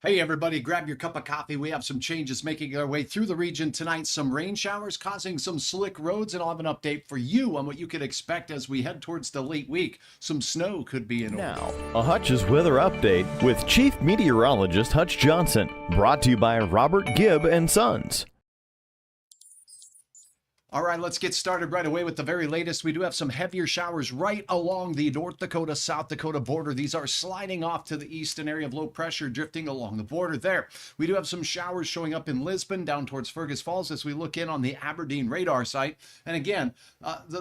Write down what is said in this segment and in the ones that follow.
Hey everybody, grab your cup of coffee. We have some changes making their way through the region tonight. Some rain showers causing some slick roads, and I'll have an update for you on what you can expect as we head towards the late week. Some snow could be in order. Now, a Hutch's weather update with Chief Meteorologist Hutch Johnson, brought to you by Robert Gibb and Sons. All right, let's get started right away with the very latest. We do have some heavier showers right along the North Dakota, South Dakota border. These are sliding off to the east, an area of low pressure drifting along the border there. We do have some showers showing up in Lisbon down towards Fergus Falls as we look in on the Aberdeen radar site. And again,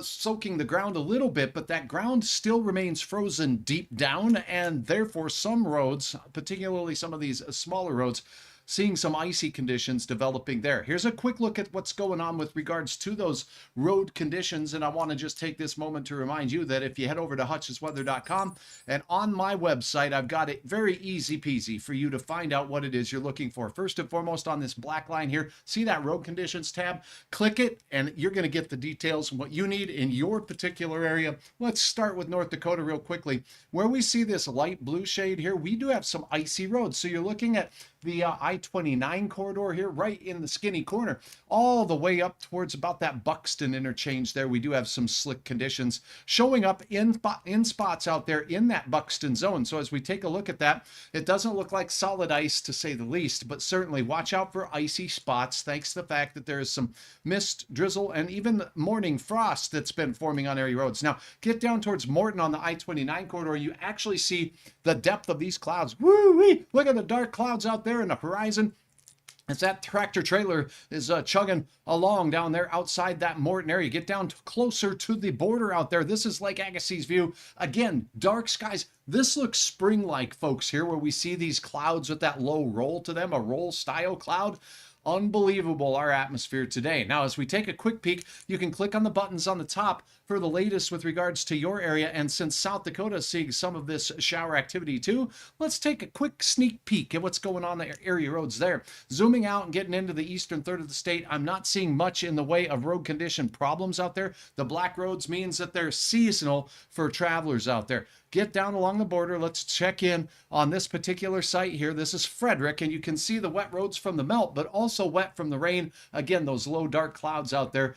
soaking the ground a little bit, but that ground still remains frozen deep down, and therefore some roads, particularly some of these smaller roads, seeing some icy conditions developing there. Here's a quick look at what's going on with regards to those road conditions. And I want to just take this moment to remind you that if you head over to hutchesweather.com and on my website, I've got it very easy peasy for you to find out what it is you're looking for. First and foremost, on this black line here, see that road conditions tab? Click it and you're going to get the details and what you need in your particular area. Let's start with North Dakota real quickly. Where we see this light blue shade here, we do have some icy roads. So you're looking at the I-29 corridor here, right in the skinny corner, all the way up towards about that Buxton interchange there. We do have some slick conditions showing up in spots out there in that Buxton zone. So as we take a look at that, it doesn't look like solid ice to say the least, but certainly watch out for icy spots thanks to the fact that there is some mist, drizzle, and even morning frost that's been forming on area roads. Now, get down towards Morton on the I-29 corridor, you actually see the depth of these clouds. Woo-wee! Look at the dark clouds out there in the horizon as that tractor trailer is chugging along down there outside that Morton area. Get down closer to the border out there. This is Lake Agassiz's view. Again, dark skies. This looks spring-like, folks, here where we see these clouds with that low roll to them, a roll-style cloud. Unbelievable, our atmosphere today. Now, as we take a quick peek, you can click on the buttons on the top for the latest with regards to your area. And since South Dakota is seeing some of this shower activity too, let's take a quick sneak peek at what's going on the area roads there. Zooming out and getting into the eastern third of the state, I'm not seeing much in the way of road condition problems out there. The black roads means that they're seasonal for travelers out there. Get down along the border. Let's check in on this particular site here. This is Frederick, and you can see the wet roads from the melt, but also wet from the rain. Again, those low dark clouds out there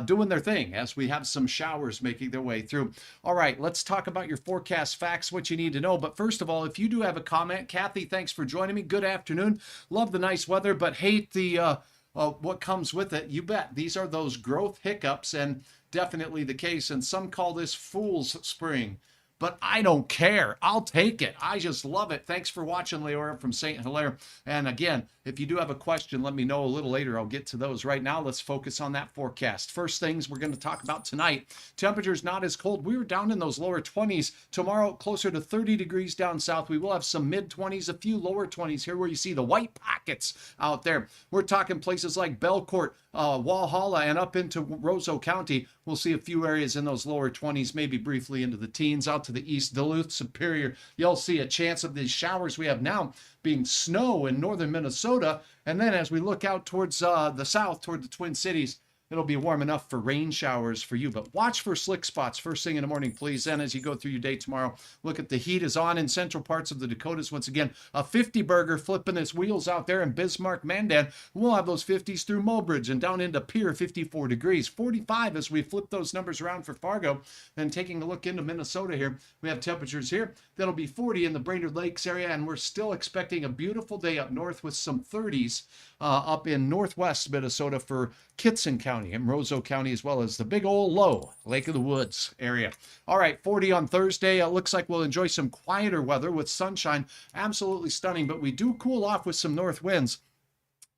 doing their thing as we have some showers making their way through. All right, let's talk about your forecast facts, what you need to know. But first of all, if you do have a comment, Kathy, thanks for joining me. Good afternoon. Love the nice weather, but hate the what comes with it. You bet. These are those growth hiccups, and definitely the case. And some call this fool's spring. But I don't care. I'll take it. I just love it. Thanks for watching, Leora from St. Hilaire. And again, if you do have a question, let me know a little later. I'll get to those. Right now, let's focus on that forecast. First things we're going to talk about tonight. Temperatures not as cold. We were down in those lower 20s. Tomorrow, closer to 30 degrees down south. We will have some mid-20s, a few lower 20s here where you see the white pockets out there. We're talking places like Belcourt, Walhalla, and up into Roseau County. We'll see a few areas in those lower 20s, maybe briefly into the teens. Out to the east, Duluth, Superior, you'll see a chance of these showers we have now being snow in northern Minnesota. And then as we look out towards the south, toward the Twin Cities, it'll be warm enough for rain showers for you. But watch for slick spots first thing in the morning, please. Then as you go through your day tomorrow, look at the heat is on in central parts of the Dakotas. Once again, a 50 burger flipping its wheels out there in Bismarck, Mandan. We'll have those 50s through Mulbridge and down into Pierre, 54 degrees. 45 as we flip those numbers around for Fargo. And taking a look into Minnesota here, we have temperatures here that'll be 40 in the Brainerd Lakes area. And we're still expecting a beautiful day up north with some 30s up in northwest Minnesota for Kitson County and Roseau County, as well as the big old low Lake of the Woods area. All right, 40 on Thursday. It looks like we'll enjoy some quieter weather with sunshine. Absolutely stunning, but we do cool off with some north winds.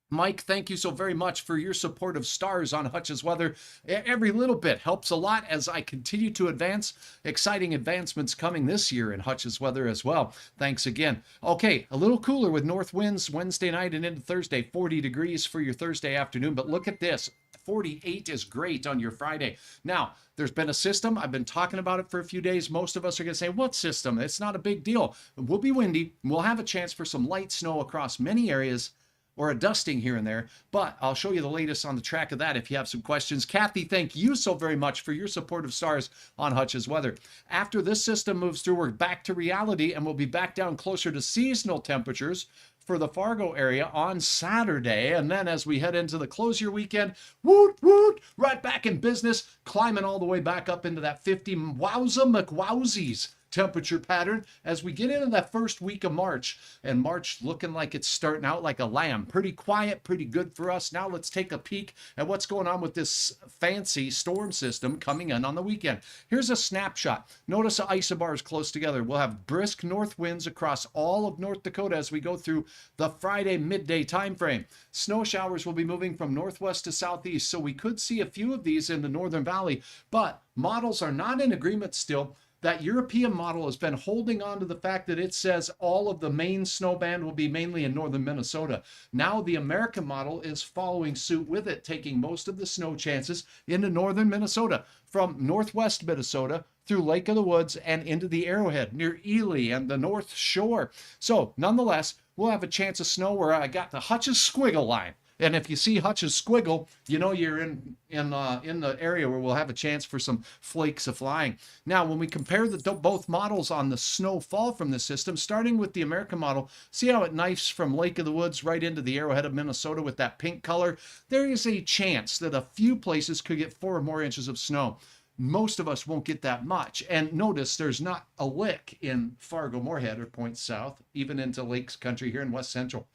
Mike, thank you so very much for your support of stars on Hutch's Weather. Every little bit helps a lot as I continue to advance. Exciting advancements coming this year in Hutch's Weather as well. Thanks again. Okay, a little cooler with north winds Wednesday night and into Thursday. 40 degrees for your Thursday afternoon. But look at this. 48 is great on your Friday. Now, there's been a system. I've been talking about it for a few days. Most of us are going to say, what system? It's not a big deal. We'll be windy. We'll have a chance for some light snow across many areas. or a dusting here and there, but I'll show you the latest on the track of that if you have some questions. Kathy, thank you so very much for your support of stars on Hutch's weather. After this system moves through, we're back to reality, and we'll be back down closer to seasonal temperatures for the Fargo area on Saturday. And then as we head into the close year weekend, woot, woot, right back in business, climbing all the way back up into that 50 wowza McWowzies temperature pattern as we get into that first week of March. And March looking like it's starting out like a lamb. Pretty quiet, pretty good for us. Now let's take a peek at what's going on with this fancy storm system coming in on the weekend. Here's a snapshot. Notice the isobars close together. We'll have brisk north winds across all of North Dakota as we go through the Friday midday time frame. Snow showers will be moving from northwest to southeast, so we could see a few of these in the Northern Valley, but models are not in agreement still. That European model has been holding on to the fact that it says all of the main snow band will be mainly in northern Minnesota. Now the American model is following suit with it, taking most of the snow chances into northern Minnesota, from northwest Minnesota through Lake of the Woods and into the Arrowhead near Ely and the North Shore. So nonetheless, we'll have a chance of snow where I got the Hutch's squiggle line. And if you see Hutch's squiggle, you know you're in the area where we'll have a chance for some flakes of flying. Now, when we compare both models on the snowfall from the system, starting with the American model, see how it knifes from Lake of the Woods right into the Arrowhead of Minnesota with that pink color? There is a chance that a few places could get 4 or more inches of snow. Most of us won't get that much. And notice there's not a lick in Fargo-Moorhead or points south, even into Lakes Country here in West Central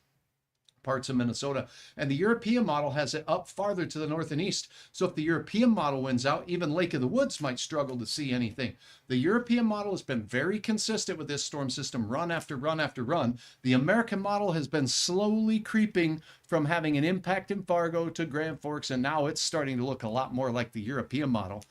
parts of Minnesota. And the European model has it up farther to the north and east. So if the European model wins out, even Lake of the Woods might struggle to see anything. The European model has been very consistent with this storm system run after run after run. The American model has been slowly creeping from having an impact in Fargo to Grand Forks, and now it's starting to look a lot more like the European model.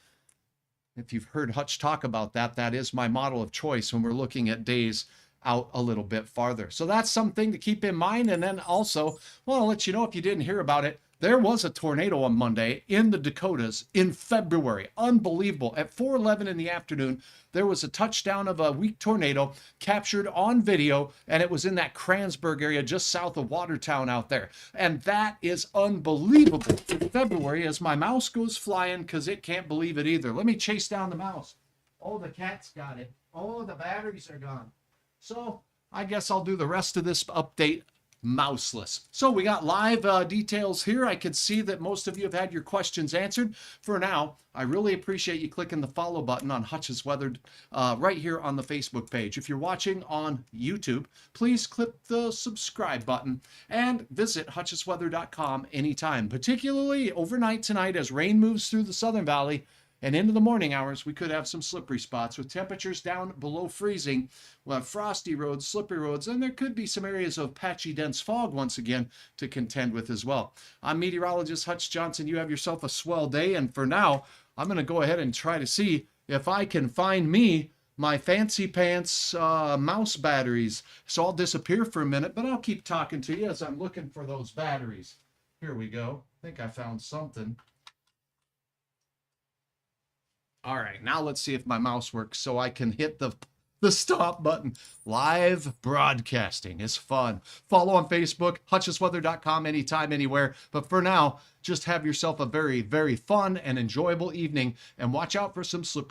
If you've heard Hutch talk about that, that is my model of choice when we're looking at days out a little bit farther. So that's something to keep in mind. And then also, well, I'll let you know if you didn't hear about it, there was a tornado on Monday in the Dakotas in February. Unbelievable. At 4:11 in the afternoon, there was a touchdown of a weak tornado captured on video, and it was in that Kranzberg area just south of Watertown out there. And that is unbelievable in February as my mouse goes flying because it can't believe it either. Let me chase down the mouse. Oh, the cat's got it. Oh, the batteries are gone. So I guess I'll do the rest of this update mouseless. So we got live details here. I could see that most of you have had your questions answered. For now, I really appreciate you clicking the follow button on Hutch's Weather right here on the Facebook page. If you're watching on YouTube, please click the subscribe button and visit hutchesweather.com anytime, particularly overnight tonight as rain moves through the Southern Valley. And into the morning hours, we could have some slippery spots with temperatures down below freezing. We'll have frosty roads, slippery roads, and there could be some areas of patchy, dense fog once again to contend with as well. I'm meteorologist Hutch Johnson. You have yourself a swell day. And for now, I'm going to go ahead and try to see if I can find me my fancy pants mouse batteries. So I'll disappear for a minute, but I'll keep talking to you as I'm looking for those batteries. Here we go. I think I found something. All right, now let's see if my mouse works so I can hit the stop button. Live broadcasting is fun. Follow on Facebook, hutchesweather.com anytime, anywhere. But for now, just have yourself a very, very fun and enjoyable evening, and watch out for some slippery